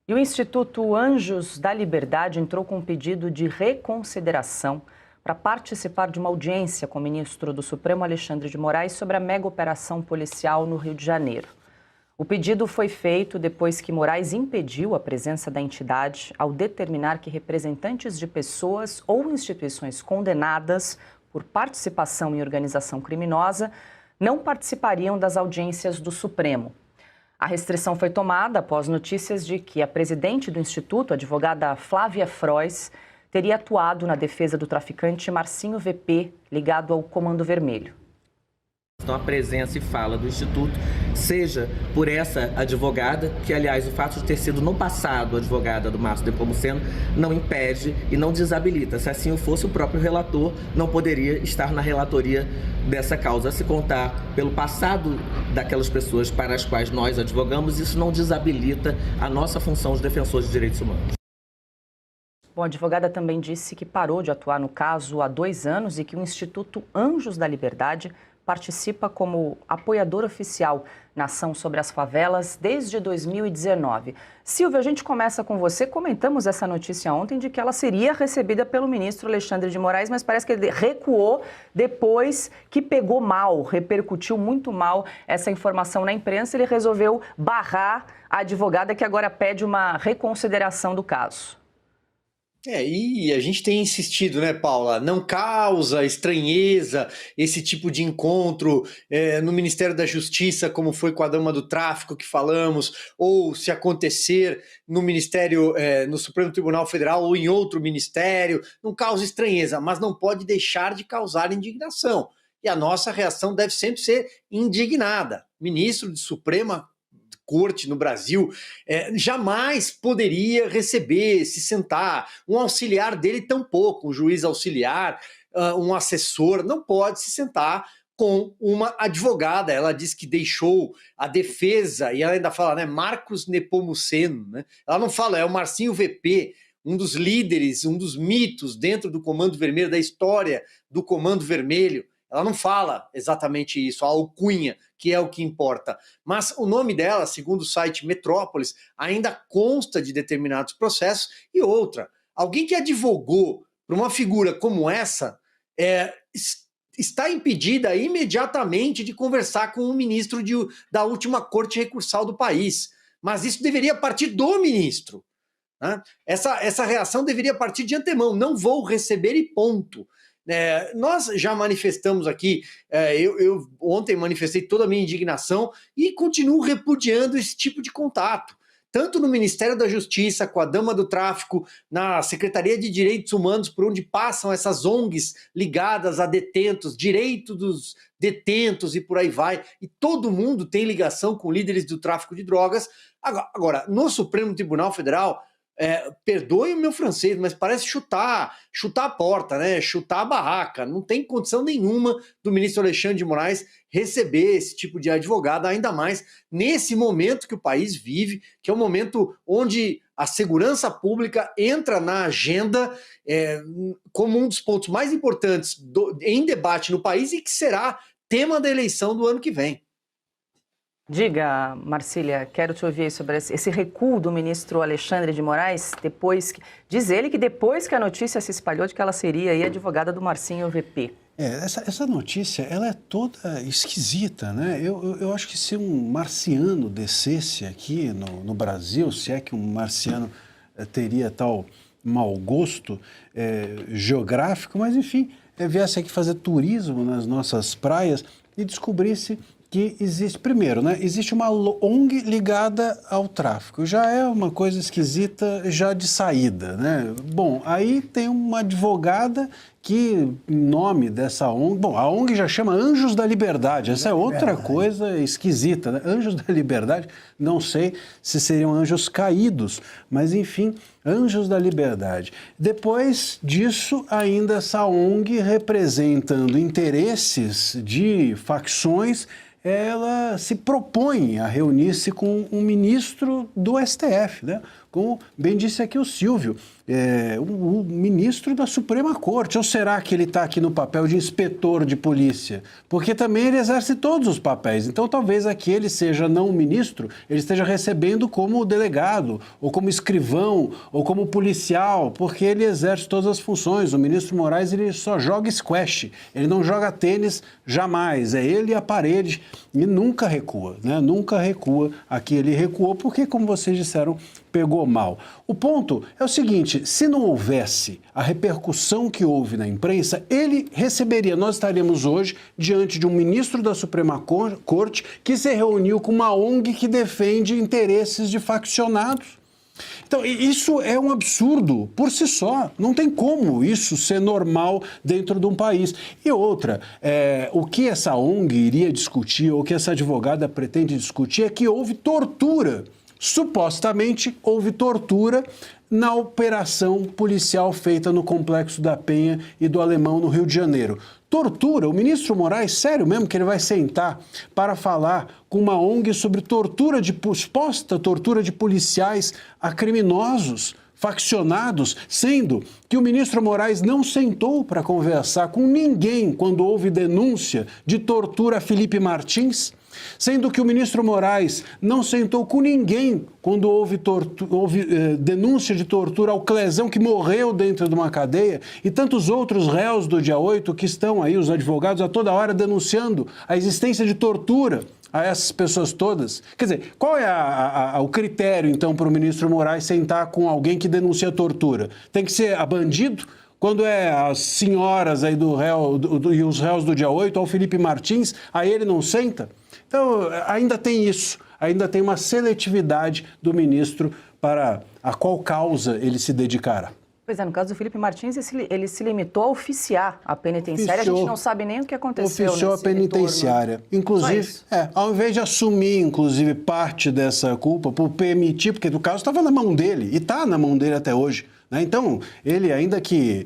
E o Instituto Anjos da Liberdade entrou com um pedido de reconsideração para participar de uma audiência com o ministro do Supremo, Alexandre de Moraes, sobre a mega operação policial no Rio de Janeiro. O pedido foi feito depois que Moraes impediu a presença da entidade ao determinar que representantes de pessoas ou instituições condenadas por participação em organização criminosa não participariam das audiências do Supremo. A restrição foi tomada após notícias de que a presidente do Instituto, a advogada Flávia Frois, teria atuado na defesa do traficante Marcinho VP, ligado ao Comando Vermelho. Então, a presença e fala do Instituto, seja por essa advogada, que, aliás, o fato de ter sido no passado advogada do Márcio Nepomuceno, não impede e não desabilita. Se assim fosse, o próprio relator não poderia estar na relatoria dessa causa. A se contar pelo passado daquelas pessoas para as quais nós advogamos, isso não desabilita a nossa função de defensores de direitos humanos. Bom, a advogada também disse que parou de atuar no caso há 2 anos e que o Instituto Anjos da Liberdade participa como apoiador oficial na ação sobre as favelas desde 2019. Silvia, a gente começa com você. Comentamos essa notícia ontem de que ela seria recebida pelo ministro Alexandre de Moraes, mas parece que ele recuou depois que pegou mal, repercutiu muito mal essa informação na imprensa. Ele resolveu barrar a advogada que agora pede uma reconsideração do caso. E a gente tem insistido, né, Paula? Não causa estranheza esse tipo de encontro no Ministério da Justiça, como foi com a dama do tráfico que falamos, ou se acontecer no Ministério, no Supremo Tribunal Federal ou em outro ministério, não causa estranheza, mas não pode deixar de causar indignação. E a nossa reação deve sempre ser indignada. Ministro de Suprema Corte no Brasil, jamais poderia receber, se sentar, um auxiliar dele tampouco, um juiz auxiliar, um assessor, não pode se sentar com uma advogada. Ela diz que deixou a defesa, e ela ainda fala, né, Marcos Nepomuceno, né? Ela não fala, é o Marcinho VP, um dos líderes, um dos mitos dentro do Comando Vermelho, da história do Comando Vermelho. Ela não fala exatamente isso, a alcunha, que é o que importa. Mas o nome dela, segundo o site Metrópolis, ainda consta de determinados processos. E outra, alguém que advogou para uma figura como essa está impedida imediatamente de conversar com o ministro da última corte recursal do país. Mas isso deveria partir do ministro, né? Essa reação deveria partir de antemão. Não vou receber e ponto. Nós já manifestamos aqui, eu ontem manifestei toda a minha indignação e continuo repudiando esse tipo de contato, tanto no Ministério da Justiça, com a dama do tráfico, na Secretaria de Direitos Humanos, por onde passam essas ONGs ligadas a detentos, direito dos detentos e por aí vai, e todo mundo tem ligação com líderes do tráfico de drogas. Agora, no Supremo Tribunal Federal, perdoe o meu francês, mas parece chutar a porta, né? Chutar a barraca. Não tem condição nenhuma do ministro Alexandre de Moraes receber esse tipo de advogado, ainda mais nesse momento que o país vive, que é um momento onde a segurança pública entra na agenda como um dos pontos mais importantes em debate no país e que será tema da eleição do ano que vem. Diga, Marcília, quero te ouvir sobre esse recuo do ministro Alexandre de Moraes, diz ele que depois que a notícia se espalhou de que ela seria aí advogada do Marcinho VP. Essa notícia, ela é toda esquisita, né? Eu acho que se um marciano descesse aqui no Brasil, se é que um marciano teria tal mau gosto geográfico, mas enfim, viesse aqui fazer turismo nas nossas praias e descobrisse que existe, primeiro, né, existe uma ONG ligada ao tráfico, já é uma coisa esquisita já de saída, né? Bom, aí tem uma advogada que, em nome dessa ONG, bom, a ONG já chama Anjos da Liberdade, essa é outra coisa esquisita, né? Anjos da Liberdade, não sei se seriam anjos caídos, mas enfim, Anjos da Liberdade. Depois disso, ainda essa ONG representando interesses de facções, ela se propõe a reunir-se com um ministro do STF, né? como bem disse aqui o Silvio, o ministro da Suprema Corte. Ou será que ele está aqui no papel de inspetor de polícia? Porque também ele exerce todos os papéis. Então, talvez aqui ele seja não o ministro, ele esteja recebendo como delegado, ou como escrivão, ou como policial, porque ele exerce todas as funções. O ministro Moraes, ele só joga squash, ele não joga tênis jamais. É ele e a parede, e nunca recua, né? Nunca recua. Aqui ele recuou porque, como vocês disseram, pegou mal. O ponto é o seguinte, se não houvesse a repercussão que houve na imprensa, ele receberia, nós estaríamos hoje diante de um ministro da Suprema Corte que se reuniu com uma ONG que defende interesses de faccionados. Então, isso é um absurdo por si só. Não tem como isso ser normal dentro de um país. E outra, o que essa ONG iria discutir, ou o que essa advogada pretende discutir, é que houve tortura. Supostamente houve tortura na operação policial feita no Complexo da Penha e do Alemão, no Rio de Janeiro. Tortura, o ministro Moraes, sério mesmo que ele vai sentar para falar com uma ONG sobre suposta tortura de policiais a criminosos, faccionados, sendo que o ministro Moraes não sentou para conversar com ninguém quando houve denúncia de tortura a Felipe Martins? Sendo que o ministro Moraes não sentou com ninguém quando houve denúncia de tortura ao Clezão, que morreu dentro de uma cadeia, e tantos outros réus do dia 8 que estão aí, os advogados, a toda hora denunciando a existência de tortura a essas pessoas todas. Quer dizer, qual é o critério, então, para o ministro Moraes sentar com alguém que denuncia tortura? Tem que ser a bandido? Quando é as senhoras aí e os réus do dia 8, ao Felipe Martins, aí ele não senta? Então, ainda tem isso, ainda tem uma seletividade do ministro para a qual causa ele se dedicará. Pois é, no caso do Felipe Martins, ele se limitou a oficiar a penitenciária, a gente não sabe nem o que aconteceu. Oficiou a penitenciária. Retorno. Inclusive, ao invés de assumir, inclusive, parte dessa culpa, por permitir, porque no caso estava na mão dele, e está na mão dele até hoje. Então, ele, ainda que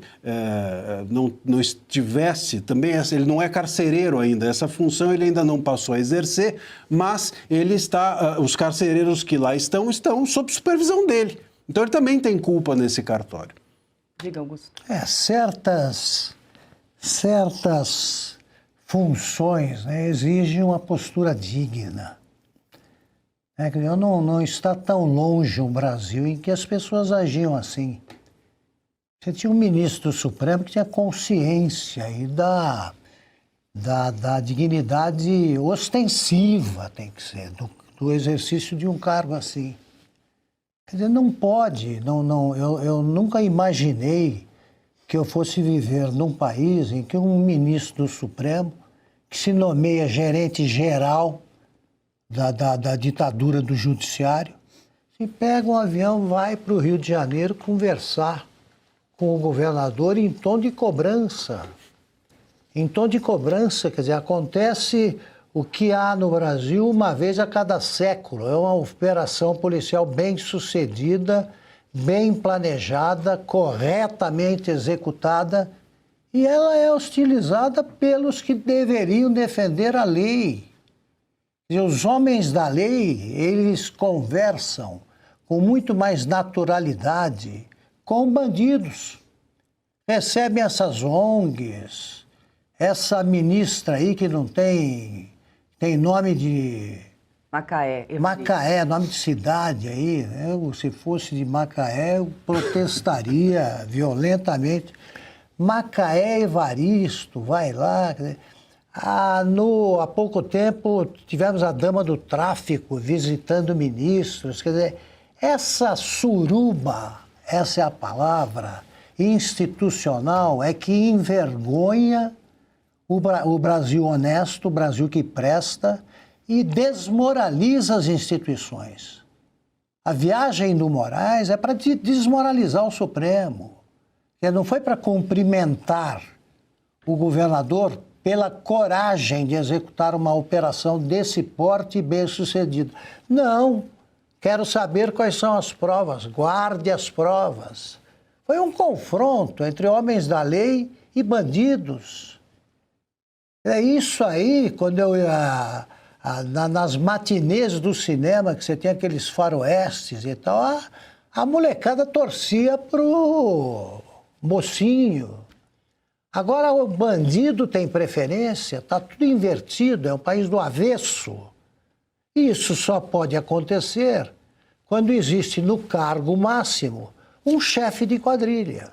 não estivesse, também ele não é carcereiro ainda, essa função ele ainda não passou a exercer, mas ele os carcereiros que lá estão sob supervisão dele. Então, ele também tem culpa nesse cartório. Diga, Augusto. Certas funções, né, exigem uma postura digna. Não está tão longe o Brasil em que as pessoas agiam assim. Você tinha um ministro do Supremo que tinha consciência aí da dignidade ostensiva, tem que ser, do exercício de um cargo assim. Quer dizer, não pode, eu nunca imaginei que eu fosse viver num país em que um ministro do Supremo, que se nomeia gerente geral da ditadura do judiciário, se pega um avião, vai para o Rio de Janeiro conversar com o governador em tom de cobrança. Em tom de cobrança, quer dizer, acontece o que há no Brasil uma vez a cada século. É uma operação policial bem sucedida, bem planejada, corretamente executada, e ela é hostilizada pelos que deveriam defender a lei. E os homens da lei, eles conversam com muito mais naturalidade com bandidos. Recebem essas ONGs, essa ministra aí que não tem nome de... Macaé. Macaé, nome de cidade aí. Se fosse de Macaé, eu protestaria violentamente. Macaé Evaristo, vai lá... Há pouco tempo tivemos a dama do tráfico visitando ministros. Quer dizer, essa suruba, essa é a palavra, institucional, é que envergonha o Brasil honesto, o Brasil que presta, e desmoraliza as instituições. A viagem do Moraes é para desmoralizar o Supremo. Não foi para cumprimentar o governador pela coragem de executar uma operação desse porte bem-sucedida. Não, quero saber quais são as provas, guarde as provas. Foi um confronto entre homens da lei e bandidos. É isso aí, quando eu ia nas matinês do cinema, que você tem aqueles faroestes e tal, a molecada torcia pro mocinho. Agora o bandido tem preferência, está tudo invertido, é um país do avesso. Isso só pode acontecer quando existe no cargo máximo um chefe de quadrilha.